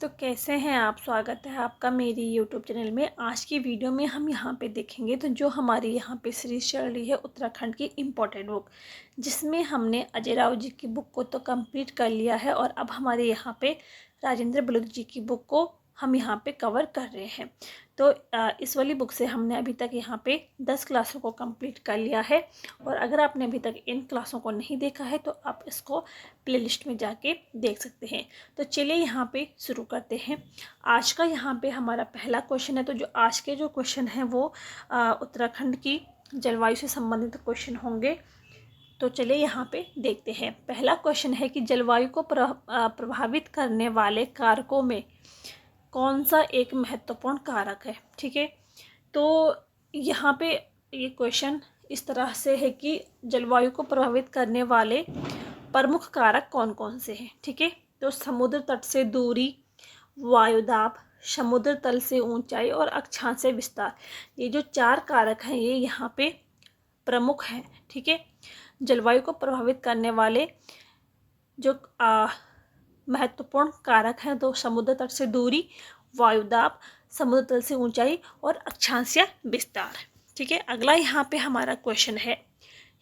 तो कैसे हैं आप। स्वागत है आपका मेरी यूट्यूब चैनल में। आज की वीडियो में हम यहाँ पे देखेंगे तो जो हमारी यहाँ पे सीरीज चल रही है उत्तराखंड की इम्पोर्टेंट बुक, जिसमें हमने अजय राव जी की बुक को तो कंप्लीट कर लिया है और अब हमारे यहाँ पे राजेंद्र बलूच जी की बुक को हम यहाँ पे कवर कर रहे हैं। तो इस वाली बुक से हमने अभी तक यहाँ पे 10 क्लासों को कंप्लीट कर लिया है और अगर आपने अभी तक इन क्लासों को नहीं देखा है तो आप इसको प्लेलिस्ट में जाके देख सकते हैं। तो चलिए यहाँ पे शुरू करते हैं। आज का यहाँ पे हमारा पहला क्वेश्चन है। तो जो आज के जो क्वेश्चन हैं वो उत्तराखंड की जलवायु से संबंधित क्वेश्चन होंगे। तो चलिए यहाँ पे देखते हैं। पहला क्वेश्चन है कि जलवायु को प्रभावित करने वाले कारकों में कौन सा एक महत्वपूर्ण कारक है। ठीक है, तो यहाँ पे ये क्वेश्चन इस तरह से है कि जलवायु को प्रभावित करने वाले प्रमुख कारक कौन कौन से हैं। ठीक है, तो समुद्र तट से दूरी, वायुदाब, समुद्र तल से ऊंचाई और अक्षांशीय विस्तार, ये जो 4 कारक हैं ये यहाँ पे प्रमुख हैं। ठीक है, जलवायु को प्रभावित करने वाले जो महत्वपूर्ण कारक हैं तो समुद्र तट से दूरी, वायुदाब, समुद्र तल से ऊंचाई और अक्षांशीय विस्तार। ठीक है, अगला यहाँ पे हमारा क्वेश्चन है,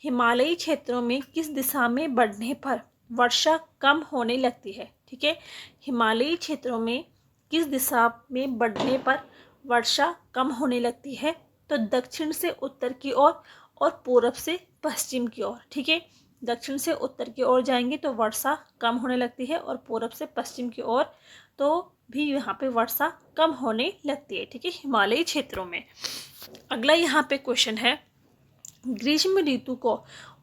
हिमालयी क्षेत्रों में किस दिशा में बढ़ने पर वर्षा कम होने लगती है। ठीक है, हिमालयी क्षेत्रों में किस दिशा में बढ़ने पर वर्षा कम होने लगती है। तो दक्षिण से उत्तर की ओर और पूरब से पश्चिम की ओर। ठीक है, दक्षिण से उत्तर की ओर जाएंगे तो वर्षा कम होने लगती है और पूरब से पश्चिम की ओर तो भी यहाँ पे वर्षा कम होने लगती है। ठीक है, हिमालयी क्षेत्रों में। अगला यहाँ पे क्वेश्चन है, ग्रीष्म ऋतु को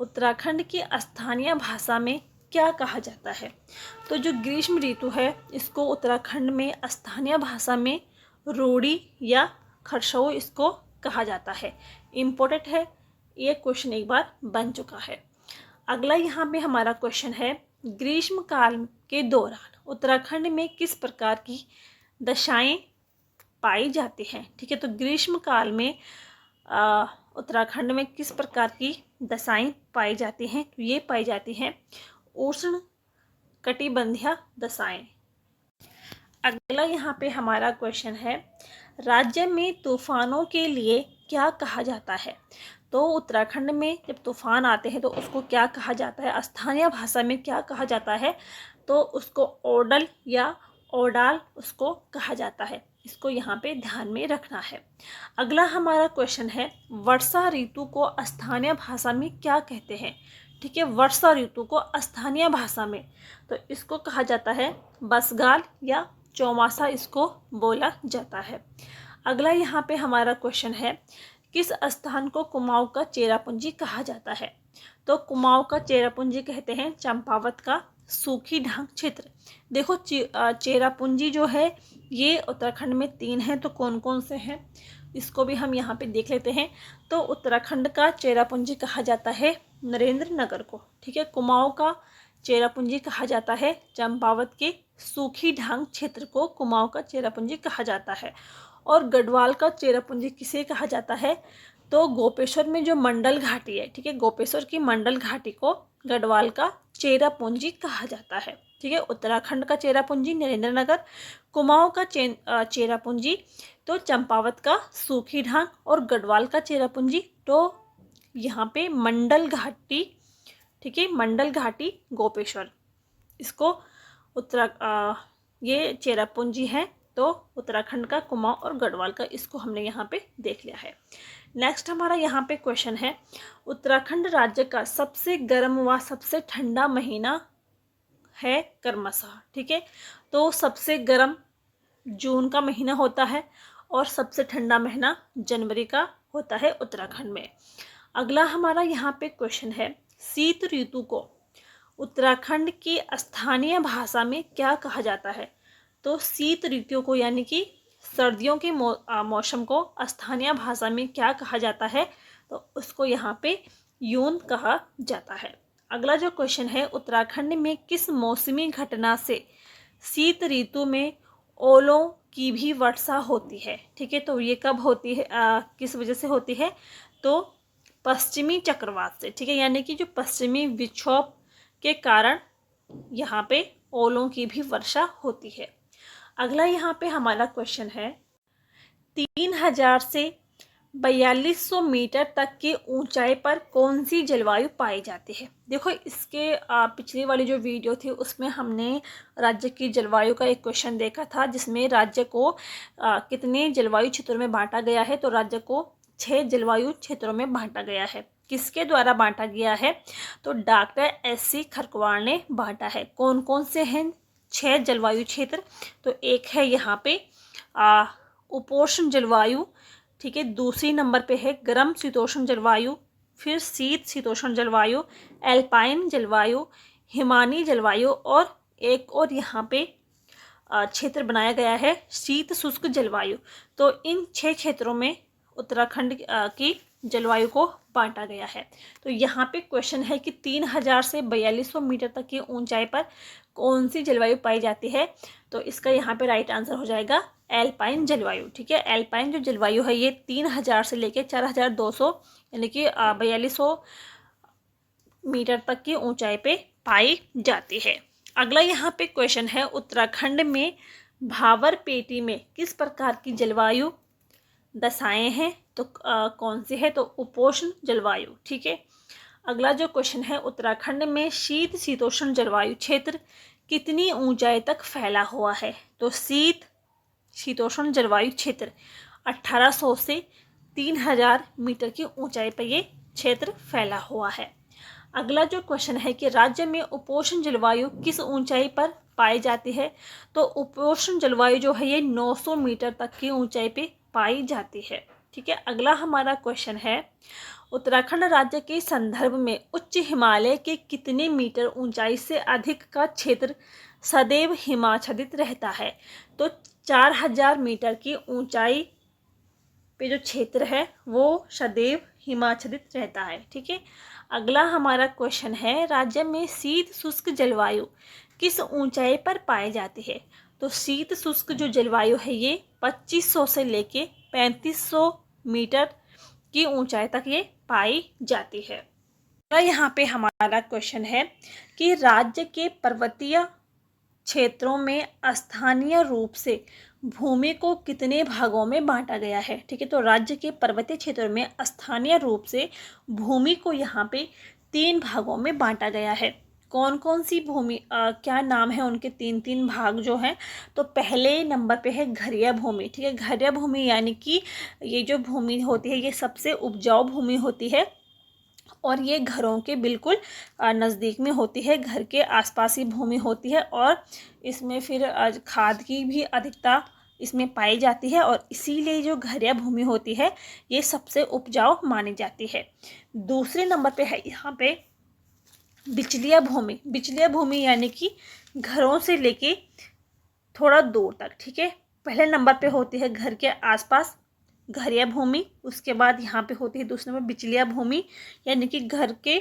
उत्तराखंड की स्थानीय भाषा में क्या कहा जाता है। तो जो ग्रीष्म ऋतु है इसको उत्तराखंड में स्थानीय भाषा में रोड़ी या खरसों इसको कहा जाता है। इम्पोर्टेंट है, ये क्वेश्चन एक बार बन चुका है। अगला यहाँ पे हमारा क्वेश्चन है, ग्रीष्म काल के दौरान उत्तराखंड में किस प्रकार की दशाएं पाई जाती हैं। ठीक है, तो ग्रीष्म काल में उत्तराखंड में किस प्रकार की दशाएं पाई जाती हैं। तो ये पाई जाती हैं उष्ण कटिबंधीय दशाएं। अगला यहाँ पे हमारा क्वेश्चन है, राज्य में तूफानों के लिए क्या कहा जाता है। तो उत्तराखंड में जब तूफान आते हैं तो उसको क्या कहा जाता है, स्थानीय भाषा में क्या कहा जाता है। तो उसको ओडल या ओडाल उसको कहा जाता है। इसको यहाँ पे ध्यान में रखना है। अगला हमारा क्वेश्चन है, वर्षा ऋतु को स्थानीय भाषा में क्या कहते हैं। ठीक है, वर्षा ऋतु को स्थानीय भाषा में तो इसको कहा जाता है बसगाल या चौमासा इसको बोला जाता है। अगला यहाँ पे हमारा क्वेश्चन है, किस स्थान को कुमाऊं का चेरापूंजी कहा जाता है। तो कुमाऊं का चेरापूंजी कहते हैं चंपावत का सूखी ढांग क्षेत्र। देखो चेरापूंजी जो है ये उत्तराखंड में 3 हैं, तो कौन कौन से हैं इसको भी हम यहाँ पे देख लेते हैं। तो उत्तराखंड का चेरापूंजी कहा जाता है नरेंद्र नगर को। ठीक है, कुमाऊं का चेरापूंजी कहा जाता है चंपावत के सूखी ढांग क्षेत्र को कुमाऊं का चेरापूंजी कहा जाता है। और गढ़वाल का चेरापूंजी किसे कहा जाता है। तो गोपेश्वर में जो मंडल घाटी है, ठीक है, गोपेश्वर की मंडल घाटी को गढ़वाल का चेरापूंजी कहा जाता है। ठीक है, उत्तराखंड का चेरापूंजी नरेंद्र नगर, कुमाऊं का चेरापूंजी तो चंपावत का सूखी ढांग और गढ़वाल का चेरापूंजी तो यहाँ पे मंडल घाटी। ठीक है, मंडल घाटी गोपेश्वर इसको ये चेरापूंजी है। तो उत्तराखंड का कुमाऊं और गढ़वाल का इसको हमने यहाँ पे देख लिया है। नेक्स्ट हमारा यहाँ पे क्वेश्चन है, उत्तराखंड राज्य का सबसे गर्म व सबसे ठंडा महीना है क्रमशः। ठीक है, तो सबसे गर्म जून का महीना होता है और सबसे ठंडा महीना जनवरी का होता है उत्तराखंड में। अगला हमारा यहाँ पे क्वेश्चन है, शीत ऋतु को उत्तराखंड की स्थानीय भाषा में क्या कहा जाता है। तो शीत ऋतु को यानी कि सर्दियों के मौसम को स्थानीय भाषा में क्या कहा जाता है। तो उसको यहाँ पे यून कहा जाता है। अगला जो क्वेश्चन है, उत्तराखंड में किस मौसमी घटना से शीत ऋतु में ओलों की भी वर्षा होती है। ठीक है, तो ये कब होती है, किस वजह से होती है। तो पश्चिमी चक्रवात से। ठीक है, यानी कि जो पश्चिमी विक्षोभ के कारण यहाँ पे ओलों की भी वर्षा होती है। अगला यहाँ पे हमारा क्वेश्चन है 3000 से 4200 मीटर तक की ऊंचाई पर कौन सी जलवायु पाई जाती है। देखो इसके पिछली वाली जो वीडियो थी उसमें हमने राज्य की जलवायु का एक क्वेश्चन देखा था, जिसमें राज्य को कितने जलवायु क्षेत्रों में बांटा गया है। तो राज्य को 6 जलवायु क्षेत्रों में बांटा गया है। किसके द्वारा बांटा गया है? तो डॉक्टर एस.सी. खरकवार ने बांटा है। कौन कौन से हैं 6 जलवायु क्षेत्र? तो एक है यहाँ पे उपोष्ण जलवायु, ठीक है। दूसरी नंबर पे है गर्म शीतोष्ण जलवायु, फिर शीत शीतोष्ण जलवायु, एल्पाइन जलवायु, हिमानी जलवायु, और एक और यहाँ पे क्षेत्र बनाया गया है शीत शुष्क जलवायु। तो इन 6 क्षेत्रों में उत्तराखंड की जलवायु को बांटा गया है। तो यहाँ पे क्वेश्चन है कि 3000 से 4200 मीटर तक की ऊंचाई पर कौन सी जलवायु पाई जाती है। तो इसका यहाँ पे राइट आंसर हो जाएगा एल्पाइन जलवायु, ठीक है। एल्पाइन जो जलवायु है ये 3000 से लेकर 4200 यानी कि 4200 मीटर तक की ऊंचाई पे पाई जाती है। अगला यहाँ पे क्वेश्चन है उत्तराखंड में भावर पेटी में किस प्रकार की जलवायु दशाएं हैं। तो कौन सी है? तो उपोष्ण जलवायु, ठीक है। अगला जो क्वेश्चन है उत्तराखंड में शीत शीतोष्ण जलवायु क्षेत्र कितनी ऊंचाई तक फैला हुआ है। तो शीत शीतोष्ण जलवायु क्षेत्र 1800 से 3000 मीटर की ऊंचाई पर ये क्षेत्र फैला हुआ है। अगला जो क्वेश्चन है कि राज्य में उपोष्ण जलवायु किस ऊंचाई पर पाई जाती है। तो उपोष्ण जलवायु जो है ये 900 मीटर तक की ऊंचाई पे पाई जाती है, ठीक है। अगला हमारा क्वेश्चन है उत्तराखंड राज्य के संदर्भ में उच्च हिमालय के कितने मीटर ऊंचाई से अधिक का क्षेत्र सदैव हिमाच्छादित रहता है। तो 4000 मीटर की ऊंचाई पे जो क्षेत्र है वो सदैव हिमाच्छादित रहता है, ठीक है। अगला हमारा क्वेश्चन है राज्य में शीत शुष्क जलवायु किस ऊंचाई पर पाई जाती है। तो शीत शुष्क जो जलवायु है ये 2500 से लेके 3500 मीटर की ऊंचाई तक ये पाई जाती है। यहाँ पे हमारा क्वेश्चन है कि राज्य के पर्वतीय क्षेत्रों में स्थानीय रूप से भूमि को कितने भागों में बांटा गया है, ठीक है। तो राज्य के पर्वतीय क्षेत्रों में स्थानीय रूप से भूमि को यहाँ पे 3 भागों में बांटा गया है। कौन कौन सी भूमि क्या नाम है उनके 3 भाग जो हैं। तो पहले नंबर पे है घरिया भूमि, ठीक है। घरिया भूमि यानी कि ये जो भूमि होती है ये सबसे उपजाऊ भूमि होती है और ये घरों के बिल्कुल नज़दीक में होती है, घर के आसपास ही भूमि होती है और इसमें फिर खाद की भी अधिकता इसमें पाई जाती है और इसीलिए जो घरिया भूमि होती है ये सबसे उपजाऊ मानी जाती है। दूसरे नंबर पे है यहाँ पे बिचलिया भूमि। बिचलिया भूमि यानी कि घरों से लेके थोड़ा दूर तक, ठीक है। पहले नंबर पे होती है घर के आसपास घरिया भूमि, उसके बाद यहाँ पे होती है दूसरे नंबर बिचलिया भूमि यानी कि घर के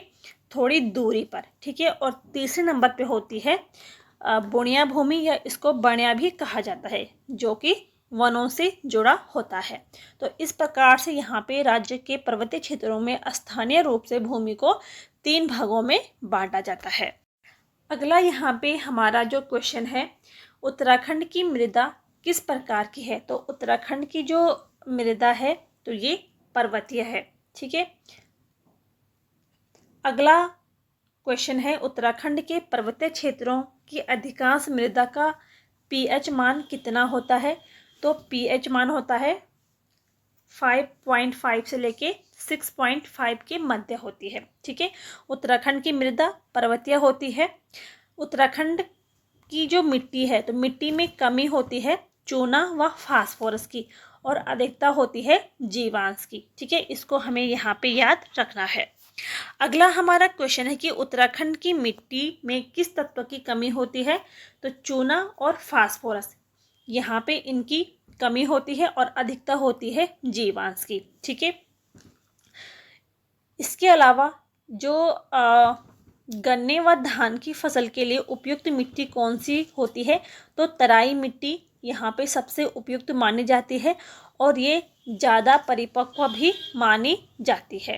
थोड़ी दूरी पर, ठीक है। और तीसरे नंबर पे होती है बुनिया भूमि या इसको बनिया भी कहा जाता है जो कि वनों से जुड़ा होता है। तो इस प्रकार से यहाँ पे राज्य के पर्वतीय क्षेत्रों में स्थानीय रूप से भूमि को 3 भागों में बांटा जाता है। अगला यहाँ पे हमारा जो क्वेश्चन है उत्तराखंड की मृदा किस प्रकार की है। तो उत्तराखंड की जो मृदा है तो ये पर्वतीय है, ठीक है। अगला क्वेश्चन है उत्तराखंड के पर्वतीय क्षेत्रों की अधिकांश मृदा का पीएच मान कितना होता है। तो पीएच मान होता है 5.5 से लेके 6.5 के मध्य होती है, ठीक है। उत्तराखंड की मृदा पर्वतीय होती है। उत्तराखंड की जो मिट्टी है तो मिट्टी में कमी होती है चूना व फास्फोरस की और अधिकता होती है जीवांश की, ठीक है। इसको हमें यहाँ पे याद रखना है। अगला हमारा क्वेश्चन है कि उत्तराखंड की मिट्टी में किस तत्व की कमी होती है। तो चूना और फास्फोरस, यहाँ पे इनकी कमी होती है और अधिकता होती है जीवांश की, ठीक है। इसके अलावा जो गन्ने व धान की फसल के लिए उपयुक्त मिट्टी कौन सी होती है। तो तराई मिट्टी यहाँ पे सबसे उपयुक्त मानी जाती है और ये ज़्यादा परिपक्व भी मानी जाती है।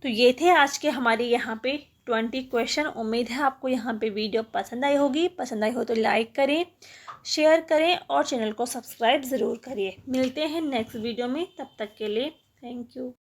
तो ये थे आज के हमारे यहाँ पे 20 क्वेश्चन। उम्मीद है आपको यहाँ पे वीडियो पसंद आई होगी। पसंद आई हो तो लाइक करें, शेयर करें और चैनल को सब्सक्राइब ज़रूर करिए। मिलते हैं नेक्स्ट वीडियो में, तब तक के लिए थैंक यू।